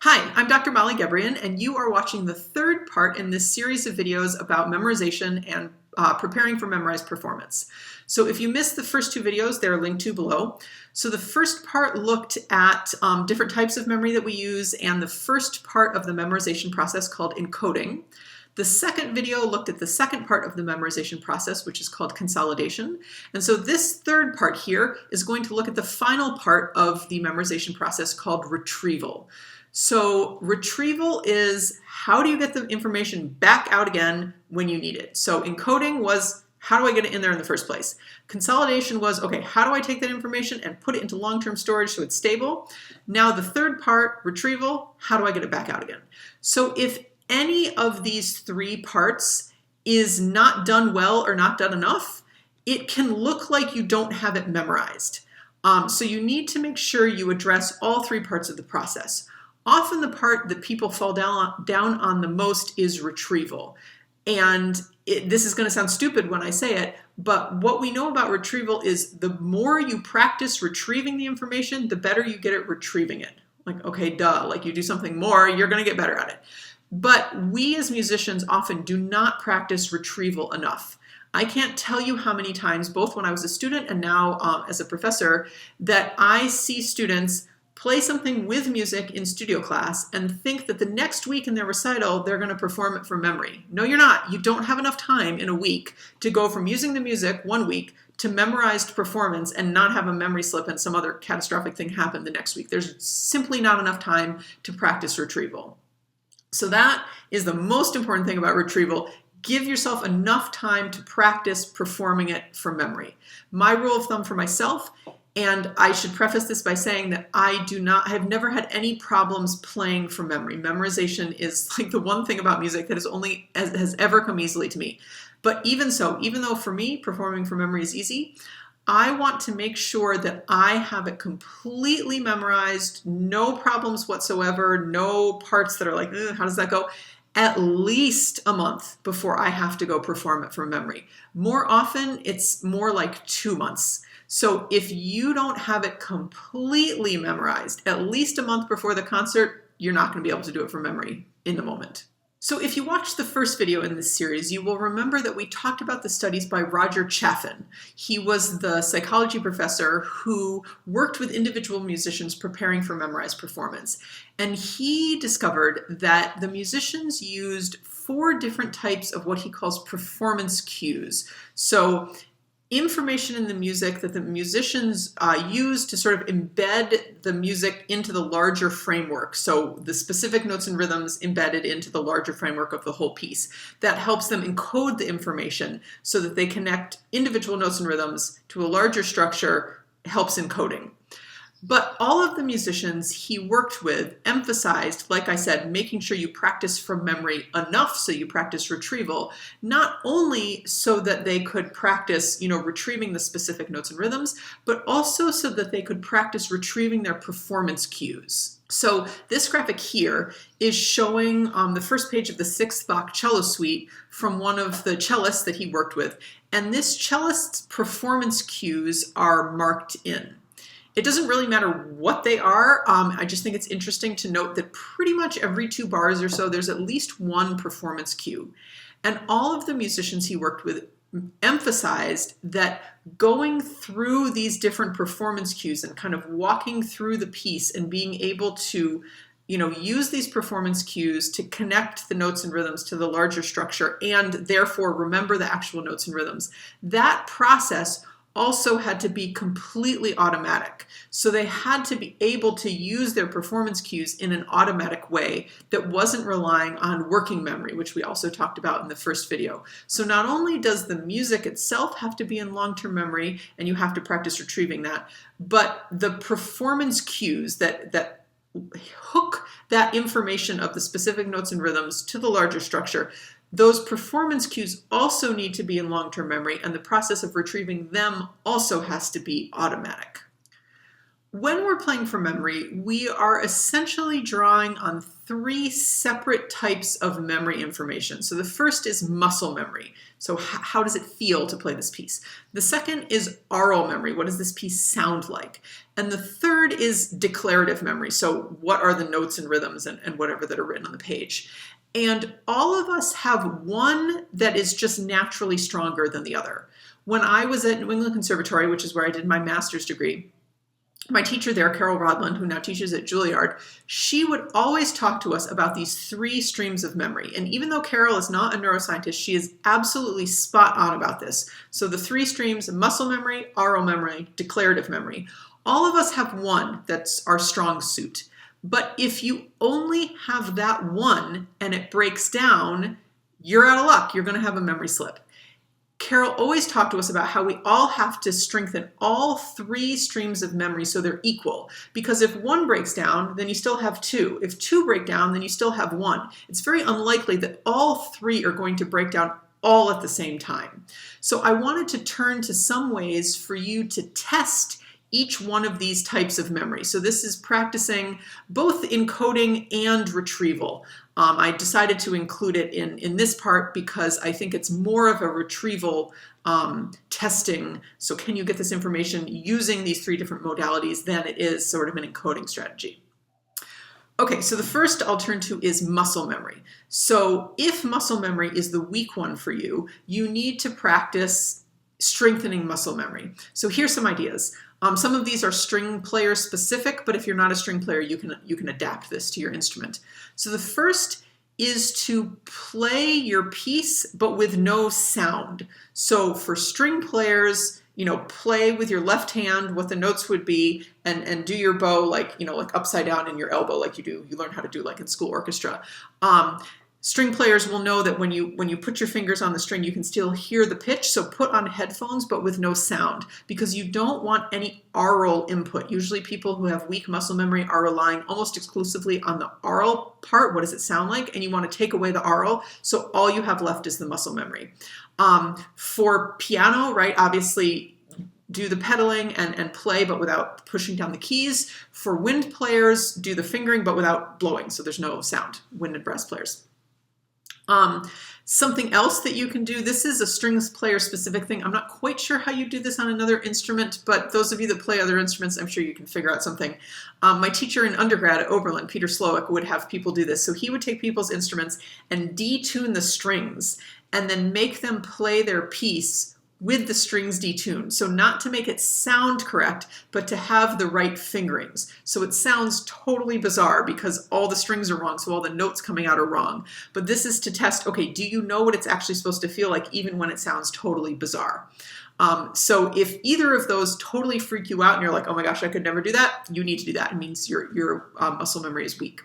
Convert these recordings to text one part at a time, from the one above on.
Hi, I'm Dr. Molly Gebrian, and you are watching the third part in this series of videos about memorization and preparing for memorized performance. So if you missed the first two videos, they're linked to below. So the first part looked at different types of memory that we use and the first part of the memorization process called encoding. The second video looked at the second part of the memorization process, which is called consolidation. And so this third part here is going to look at the final part of the memorization process called retrieval. So retrieval is how do you get the information back out again when you need it? So encoding was how do I get it in there in the first place? Consolidation was, okay, how do I take that information and put it into long-term storage so it's stable? Now the third part, retrieval, how do I get it back out again? So if any of these three parts is not done well or not done enough, it can look like you don't have it memorized. So you need to make sure you address all three parts of the process. Often the part that people fall down on the most is retrieval. And this is going to sound stupid when I say it, but what we know about retrieval is the more you practice retrieving the information, the better you get at retrieving it. Like, okay, duh, like you do something more, you're going to get better at it. But we as musicians often do not practice retrieval enough. I can't tell you how many times, both when I was a student and now as a professor, that I see students play something with music in studio class and think that the next week in their recital, they're going to perform it from memory. No, you're not. You don't have enough time in a week to go from using the music 1 week to memorized performance and not have a memory slip and some other catastrophic thing happen the next week. There's simply not enough time to practice retrieval. So that is the most important thing about retrieval. Give yourself enough time to practice performing it from memory. My rule of thumb for myself, and I should preface this by saying that I have never had any problems playing from memory. Memorization is like the one thing about music that has ever come easily to me. But even so, even though for me, performing from memory is easy, I want to make sure that I have it completely memorized, no problems whatsoever, no parts that are like, how does that go? At least a month before I have to go perform it from memory. More often, it's more like 2 months. So if you don't have it completely memorized, at least a month before the concert, you're not going to be able to do it from memory in the moment. So if you watched the first video in this series, you will remember that we talked about the studies by Roger Chaffin. He was the psychology professor who worked with individual musicians preparing for memorized performance. And he discovered that the musicians used 4 different types of what he calls performance cues. So information in the music that the musicians use to sort of embed the music into the larger framework. So the specific notes and rhythms embedded into the larger framework of the whole piece. That helps them encode the information so that they connect individual notes and rhythms to a larger structure, helps encoding. But all of the musicians he worked with emphasized, like I said, making sure you practice from memory enough so you practice retrieval, not only so that they could practice, retrieving the specific notes and rhythms, but also so that they could practice retrieving their performance cues. So this graphic here is showing the first page of the 6th Bach cello suite from one of the cellists that he worked with. And this cellist's performance cues are marked in. It doesn't really matter what they are. I just think it's interesting to note that pretty much every 2 bars or so, there's at least one performance cue. And all of the musicians he worked with emphasized that going through these different performance cues and kind of walking through the piece and being able to use these performance cues to connect the notes and rhythms to the larger structure and therefore remember the actual notes and rhythms. That process also had to be completely automatic. So they had to be able to use their performance cues in an automatic way that wasn't relying on working memory, which we also talked about in the first video. So not only does the music itself have to be in long-term memory, and you have to practice retrieving that, but the performance cues that hook that information of the specific notes and rhythms to the larger structure, those performance cues also need to be in long-term memory, and the process of retrieving them also has to be automatic. When we're playing from memory, we are essentially drawing on three separate types of memory information. So the first is muscle memory. So how does it feel to play this piece? The second is aural memory. What does this piece sound like? And the third is declarative memory. So what are the notes and rhythms and whatever that are written on the page? And all of us have one that is just naturally stronger than the other. When I was at New England Conservatory, which is where I did my master's degree, my teacher there, Carol Rodland, who now teaches at Juilliard, she would always talk to us about these three streams of memory. And even though Carol is not a neuroscientist, she is absolutely spot on about this. So the three streams: muscle memory, aural memory, declarative memory. All of us have one that's our strong suit. But if you only have that one and it breaks down, you're out of luck. You're going to have a memory slip. Carol always talked to us about how we all have to strengthen all three streams of memory so they're equal. Because if one breaks down, then you still have two. If two break down, then you still have one. It's very unlikely that all three are going to break down all at the same time. So I wanted to turn to some ways for you to test each one of these types of memory. So this is practicing both encoding and retrieval. I decided to include it in this part because I think it's more of a retrieval testing. So can you get this information using these three different modalities than it is sort of an encoding strategy. Okay, so the first I'll turn to is muscle memory. So if muscle memory is the weak one for you, you need to practice strengthening muscle memory. So here's some ideas. Some of these are string player specific, but if you're not a string player, you can adapt this to your instrument. So the first is to play your piece, but with no sound. So for string players, play with your left hand what the notes would be, and do your bow like upside down in your elbow, like you learn how to do like in school orchestra. String players will know that when you put your fingers on the string, you can still hear the pitch. So put on headphones, but with no sound, because you don't want any aural input. Usually people who have weak muscle memory are relying almost exclusively on the aural part. What does it sound like? And you want to take away the aural. So all you have left is the muscle memory. For piano, right, obviously do the pedaling and play, but without pushing down the keys. For wind players, do the fingering, but without blowing. So there's no sound, wind and brass players. Something else that you can do, this is a strings player specific thing. I'm not quite sure how you do this on another instrument, but those of you that play other instruments, I'm sure you can figure out something. My teacher in undergrad at Oberlin, Peter Slowick, would have people do this. So he would take people's instruments and detune the strings and then make them play their piece with the strings detuned. So not to make it sound correct, but to have the right fingerings. So it sounds totally bizarre because all the strings are wrong, so all the notes coming out are wrong. But this is to test, okay, do you know what it's actually supposed to feel like even when it sounds totally bizarre? So if either of those totally freak you out and you're like, oh my gosh, I could never do that, you need to do that. It means your muscle memory is weak.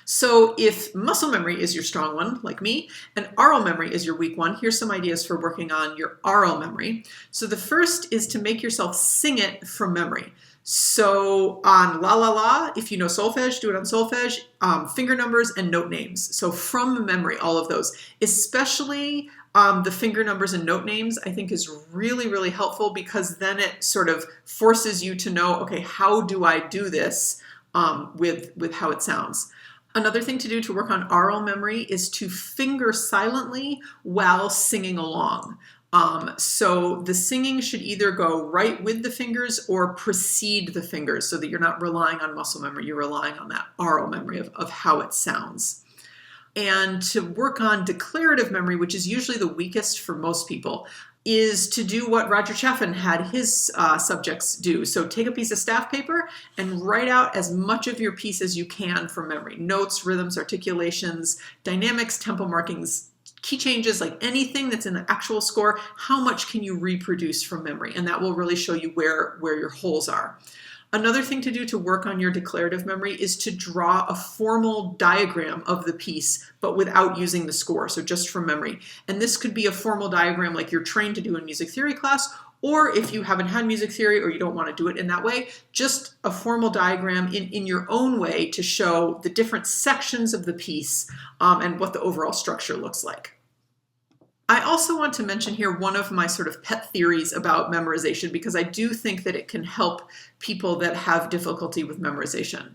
So if muscle memory is your strong one, like me, and aural memory is your weak one, here's some ideas for working on your aural memory. So the first is to make yourself sing it from memory. So on la la la, if you know solfege, do it on solfege, finger numbers and note names. So from memory, all of those, especially the finger numbers and note names, I think is really, really helpful because then it sort of forces you to know, okay, how do I do this with how it sounds? Another thing to do to work on aural memory is to finger silently while singing along. So the singing should either go right with the fingers or precede the fingers so that you're not relying on muscle memory, you're relying on that aural memory of how it sounds. And to work on declarative memory, which is usually the weakest for most people, is to do what Roger Chaffin had his subjects do. So take a piece of staff paper and write out as much of your piece as you can from memory. Notes, rhythms, articulations, dynamics, tempo markings, key changes, like anything that's in the actual score, how much can you reproduce from memory? And that will really show you where your holes are. Another thing to do to work on your declarative memory is to draw a formal diagram of the piece, but without using the score, so just from memory. And this could be a formal diagram like you're trained to do in music theory class, or if you haven't had music theory or you don't want to do it in that way, just a formal diagram in your own way to show the different sections of the piece and what the overall structure looks like. I also want to mention here one of my sort of pet theories about memorization, because I do think that it can help people that have difficulty with memorization.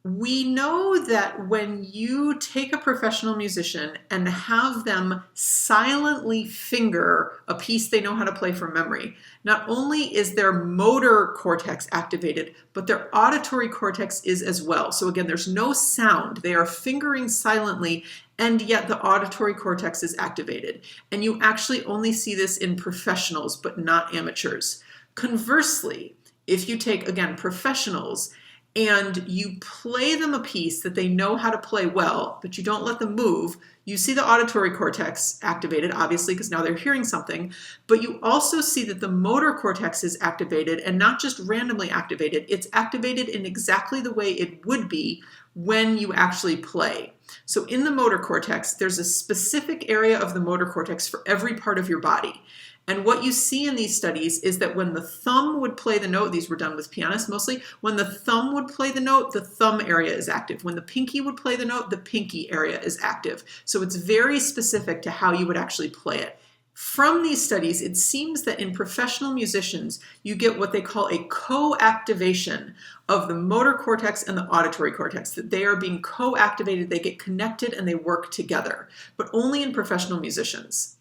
We know that when you take a professional musician and have them silently finger a piece they know how to play from memory, not only is their motor cortex activated, but their auditory cortex is as well. So again, there's no sound. They are fingering silently, and yet the auditory cortex is activated. And you actually only see this in professionals, but not amateurs. Conversely, if you take, again, professionals and you play them a piece that they know how to play well, but you don't let them move, you see the auditory cortex activated, obviously, because now they're hearing something, but you also see that the motor cortex is activated, and not just randomly activated, it's activated in exactly the way it would be when you actually play. So in the motor cortex, there's a specific area of the motor cortex for every part of your body. And what you see in these studies is that when the thumb would play the note, these were done with pianists mostly, when the thumb would play the note, the thumb area is active. When the pinky would play the note, the pinky area is active. So it's very specific to how you would actually play it. From these studies, it seems that in professional musicians, you get what they call a co-activation of the motor cortex and the auditory cortex, that they are being co-activated, they get connected, and they work together, but only in professional musicians.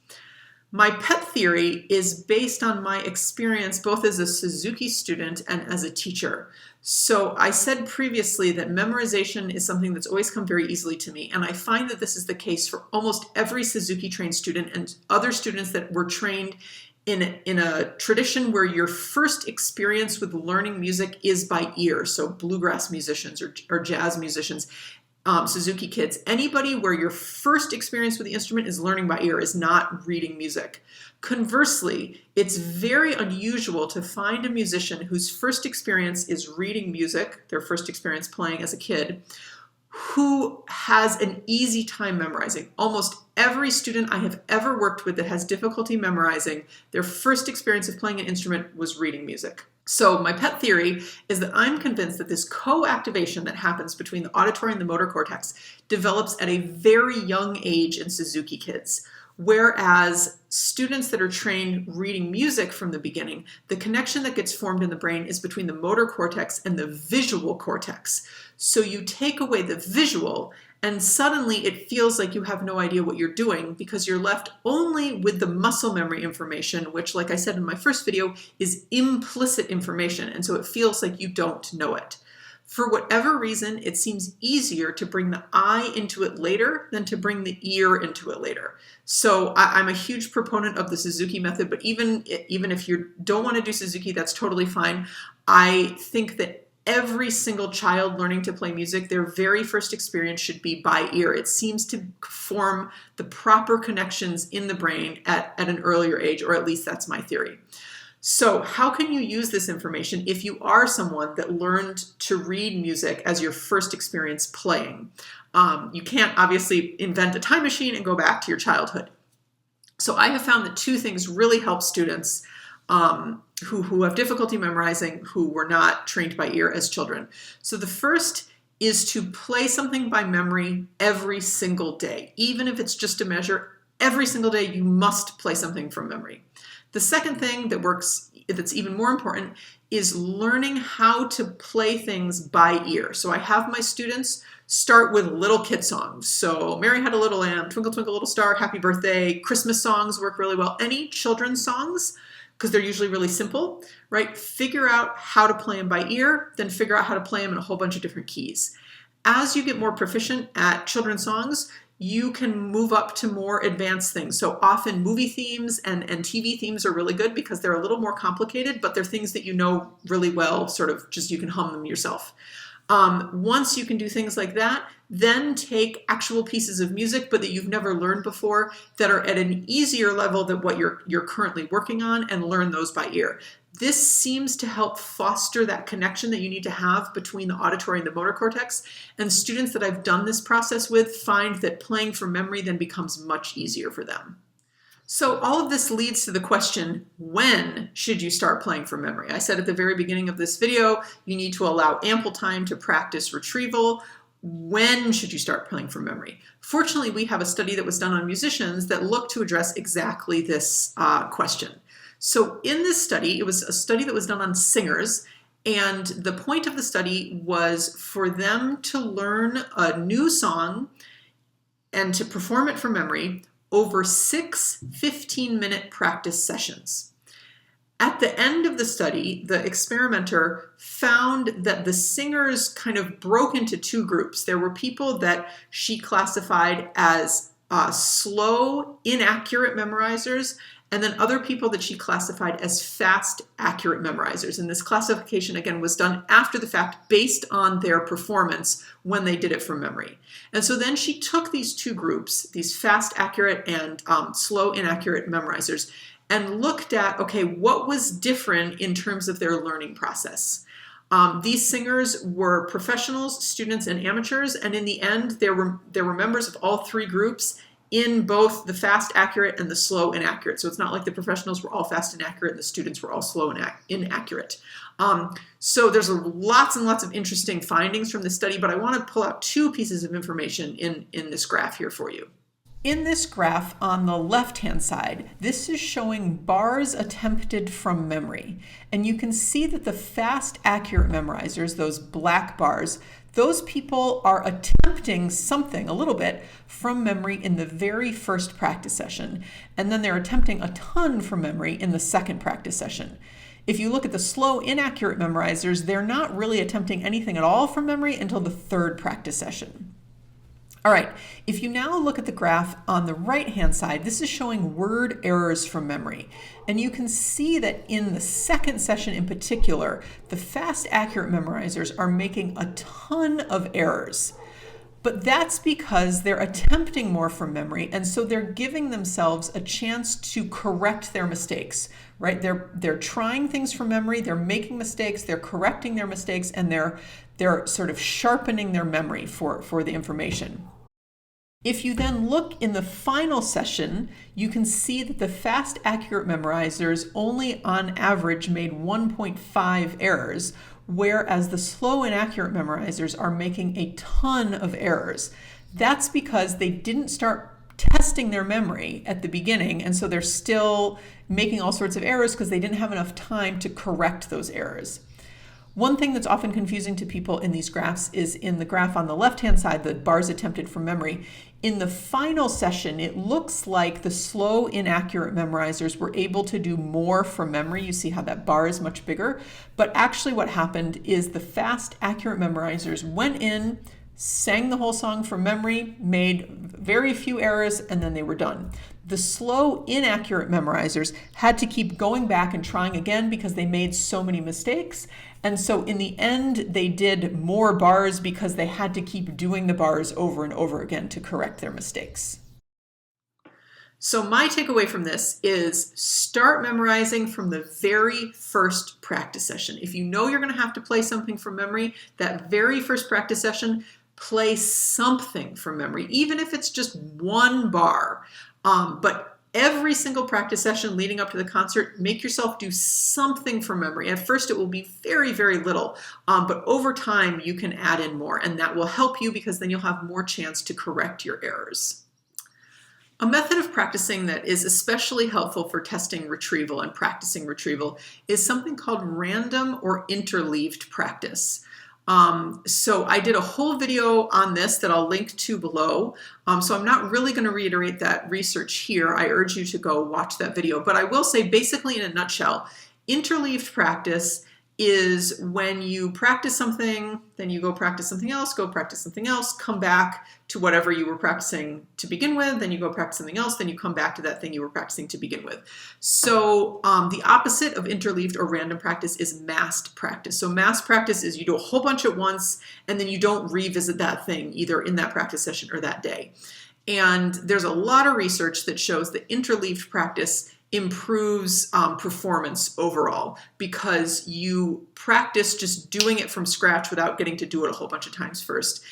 My pet theory is based on my experience both as a Suzuki student and as a teacher. So I said previously that memorization is something that's always come very easily to me, and I find that this is the case for almost every Suzuki trained student and other students that were trained in a tradition where your first experience with learning music is by ear, so bluegrass musicians or jazz musicians. Suzuki kids, anybody where your first experience with the instrument is learning by ear, is not reading music. Conversely, it's very unusual to find a musician whose first experience is reading music, their first experience playing as a kid, who has an easy time memorizing. Almost every student I have ever worked with that has difficulty memorizing, their first experience of playing an instrument was reading music. So my pet theory is that I'm convinced that this co-activation that happens between the auditory and the motor cortex develops at a very young age in Suzuki kids. Whereas students that are trained reading music from the beginning, the connection that gets formed in the brain is between the motor cortex and the visual cortex. So you take away the visual, and suddenly it feels like you have no idea what you're doing, because you're left only with the muscle memory information, which, like I said in my first video, is implicit information, and so it feels like you don't know it. For whatever reason, it seems easier to bring the eye into it later than to bring the ear into it later. So I'm a huge proponent of the Suzuki method, but even if you don't want to do Suzuki, that's totally fine. I think that every single child learning to play music, their very first experience should be by ear. It seems to form the proper connections in the brain at an earlier age, or at least that's my theory. So how can you use this information if you are someone that learned to read music as your first experience playing? You can't obviously invent a time machine and go back to your childhood. So I have found that two things really help students who have difficulty memorizing, who were not trained by ear as children. So the first is to play something by memory every single day. Even if it's just a measure, every single day you must play something from memory. The second thing that works, that's even more important, is learning how to play things by ear. So I have my students start with little kid songs. So Mary Had a Little Lamb, Twinkle Twinkle Little Star, Happy Birthday, Christmas songs work really well. Any children's songs, because they're usually really simple, right? Figure out how to play them by ear, then figure out how to play them in a whole bunch of different keys. As you get more proficient at children's songs, you can move up to more advanced things. So often movie themes and TV themes are really good because they're a little more complicated, but they're things that you know really well, sort of just you can hum them yourself. Once you can do things like that, then take actual pieces of music, but that you've never learned before, that are at an easier level than what you're currently working on, and learn those by ear. This seems to help foster that connection that you need to have between the auditory and the motor cortex. And students that I've done this process with find that playing from memory then becomes much easier for them. So all of this leads to the question, when should you start playing from memory? I said at the very beginning of this video, you need to allow ample time to practice retrieval. when should you start playing from memory? Fortunately, we have a study that was done on musicians that looked to address exactly this question. So in this study, it was a study that was done on singers, and the point of the study was for them to learn a new song and to perform it from memory over 6 15-minute practice sessions. At the end of the study, the experimenter found that the singers kind of broke into two groups. There were people that she classified as slow, inaccurate memorizers, and then other people that she classified as fast, accurate memorizers. And this classification, again, was done after the fact based on their performance when they did it from memory. And so then she took these two groups, these fast, accurate, and slow, inaccurate memorizers, and looked at, okay, what was different in terms of their learning process. These singers were professionals, students, and amateurs, and in the end, there were members of all three groups in both the fast, accurate, and the slow, inaccurate. So it's not like the professionals were all fast and accurate and the students were all slow and inaccurate. So there's lots and lots of interesting findings from this study, but I want to pull out two pieces of information in this graph here for you. In this graph on the left-hand side, this is showing bars attempted from memory. And you can see that the fast, accurate memorizers, those black bars, those people are attempting something, a little bit, from memory in the very first practice session. And then they're attempting a ton from memory in the second practice session. If you look at the slow, inaccurate memorizers, they're not really attempting anything at all from memory until the third practice session. All right, if you now look at the graph on the right-hand side, this is showing word errors from memory. And you can see that in the second session in particular, the fast, accurate memorizers are making a ton of errors. But that's because they're attempting more from memory, and so they're giving themselves a chance to correct their mistakes, right? They're trying things from memory, they're making mistakes, they're correcting their mistakes, and they're sort of sharpening their memory for the information. If you then look in the final session, you can see that the fast, accurate memorizers only on average made 1.5 errors, whereas the slow, inaccurate memorizers are making a ton of errors. That's because they didn't start testing their memory at the beginning, and so they're still making all sorts of errors because they didn't have enough time to correct those errors. One thing that's often confusing to people in these graphs is in the graph on the left-hand side, the bars attempted from memory. In the final session, it looks like the slow, inaccurate memorizers were able to do more from memory. You see how that bar is much bigger. But actually what happened is the fast, accurate memorizers went in, sang the whole song from memory, made very few errors, and then they were done. The slow, inaccurate memorizers had to keep going back and trying again because they made so many mistakes. And so in the end, they did more bars because they had to keep doing the bars over and over again to correct their mistakes. So my takeaway from this is start memorizing from the very first practice session. If you know you're going to have to play something from memory, that very first practice session, play something from memory, even if it's just one bar. But every single practice session leading up to the concert, make yourself do something from memory. At first, it will be very, very little, but over time, you can add in more, and that will help you because then you'll have more chance to correct your errors. A method of practicing that is especially helpful for testing retrieval and practicing retrieval is something called random or interleaved practice. So I did a whole video on this that I'll link to below. So I'm not really going to reiterate that research here. I urge you to go watch that video. But I will say, basically in a nutshell, interleaved practice is when you practice something, then you go practice something else, come back to whatever you were practicing to begin with, then you go practice something else, then you come back to that thing you were practicing to begin with. So the opposite of interleaved or random practice is massed practice. So massed practice is you do a whole bunch at once and then you don't revisit that thing either in that practice session or that day. And there's a lot of research that shows that interleaved practice improves performance overall because you practice just doing it from scratch without getting to do it a whole bunch of times first.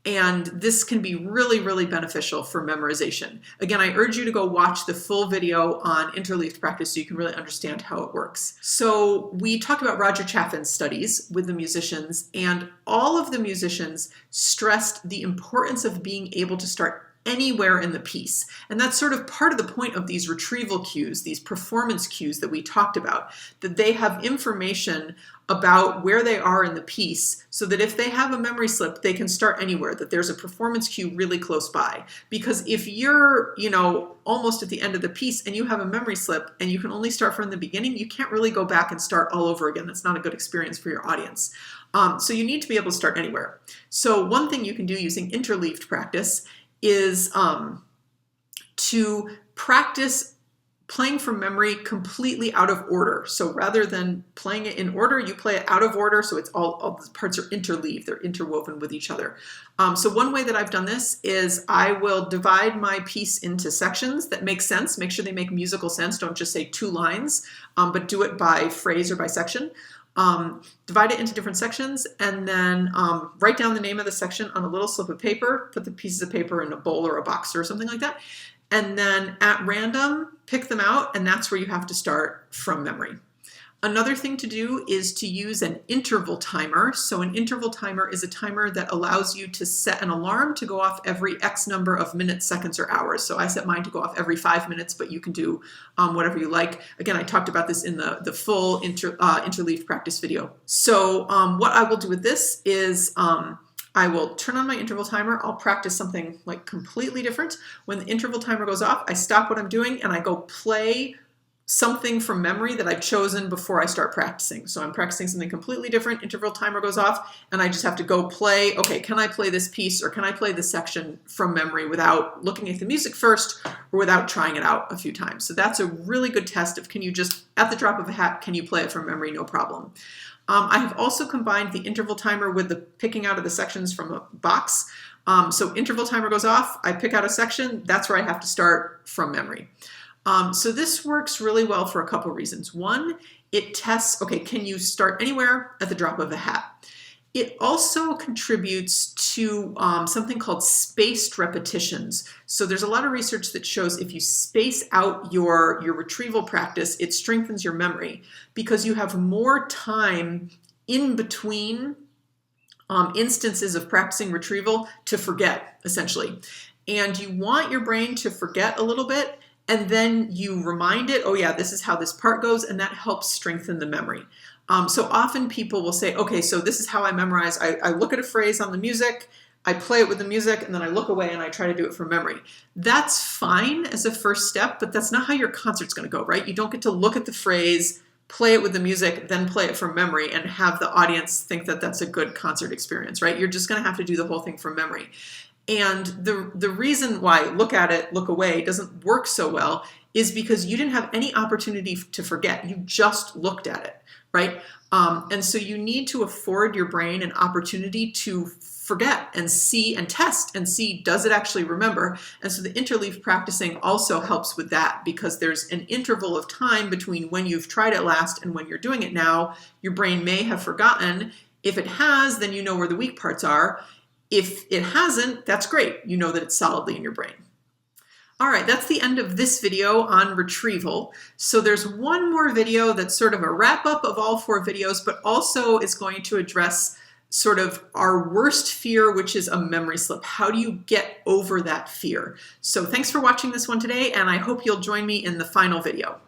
And this can be really, really beneficial for memorization. Again, I urge you to go watch the full video on interleaved practice so you can really understand how it works. So we talked about Roger Chaffin's studies with the musicians, and all of the musicians stressed the importance of being able to start anywhere in the piece. And that's sort of part of the point of these retrieval cues, these performance cues that we talked about, that they have information about where they are in the piece so that if they have a memory slip, they can start anywhere, that there's a performance cue really close by. Because if you're, almost at the end of the piece and you have a memory slip and you can only start from the beginning, you can't really go back and start all over again. That's not a good experience for your audience. So you need to be able to start anywhere. So one thing you can do using interleaved practice is to practice playing from memory completely out of order. So rather than playing it in order, you play it out of order, so it's all the parts are interleaved, they're interwoven with each other. So one way that I've done this is I will divide my piece into sections that make sense, make sure they make musical sense, don't just say 2 lines, but do it by phrase or by section. Divide it into different sections, and then write down the name of the section on a little slip of paper, put the pieces of paper in a bowl or a box or something like that, and then at random pick them out, and that's where you have to start from memory. Another thing to do is to use an interval timer. So an interval timer is a timer that allows you to set an alarm to go off every X number of minutes, seconds, or hours. So I set mine to go off every 5 minutes, but you can do whatever you like. Again, I talked about this in the full interleaved practice video. So what I will do with this is I will turn on my interval timer. I'll practice something like completely different. When the interval timer goes off, I stop what I'm doing and I go play something from memory that I've chosen before I start practicing. So I'm practicing something completely different, interval timer goes off, and I just have to go play, okay, can I play this piece or can I play this section from memory without looking at the music first or without trying it out a few times. So that's a really good test of can you just, at the drop of a hat, can you play it from memory, no problem. I have also combined the interval timer with the picking out of the sections from a box. So interval timer goes off, I pick out a section, that's where I have to start from memory. So this works really well for a couple reasons. One, it tests, okay, can you start anywhere at the drop of a hat? It also contributes to something called spaced repetitions. So there's a lot of research that shows if you space out your retrieval practice, it strengthens your memory because you have more time in between instances of practicing retrieval to forget, essentially. And you want your brain to forget a little bit, and then you remind it, oh yeah, this is how this part goes, and that helps strengthen the memory. So often people will say, okay, so this is how I memorize. I look at a phrase on the music, I play it with the music, and then I look away and I try to do it from memory. That's fine as a first step, but that's not how your concert's gonna go, right? You don't get to look at the phrase, play it with the music, then play it from memory and have the audience think that that's a good concert experience, right? You're just gonna have to do the whole thing from memory. And the reason why look at it, look away doesn't work so well is because you didn't have any opportunity to forget. You just looked at it, right? And so you need to afford your brain an opportunity to forget and see and test and see, does it actually remember? And so the interleaved practicing also helps with that because there's an interval of time between when you've tried it last and when you're doing it now. Your brain may have forgotten. If it has, then you know where the weak parts are. If it hasn't, that's great. You know that it's solidly in your brain. All right, that's the end of this video on retrieval. So there's one more video that's sort of a wrap up of all 4 videos, but also is going to address sort of our worst fear, which is a memory slip. How do you get over that fear? So thanks for watching this one today, and I hope you'll join me in the final video.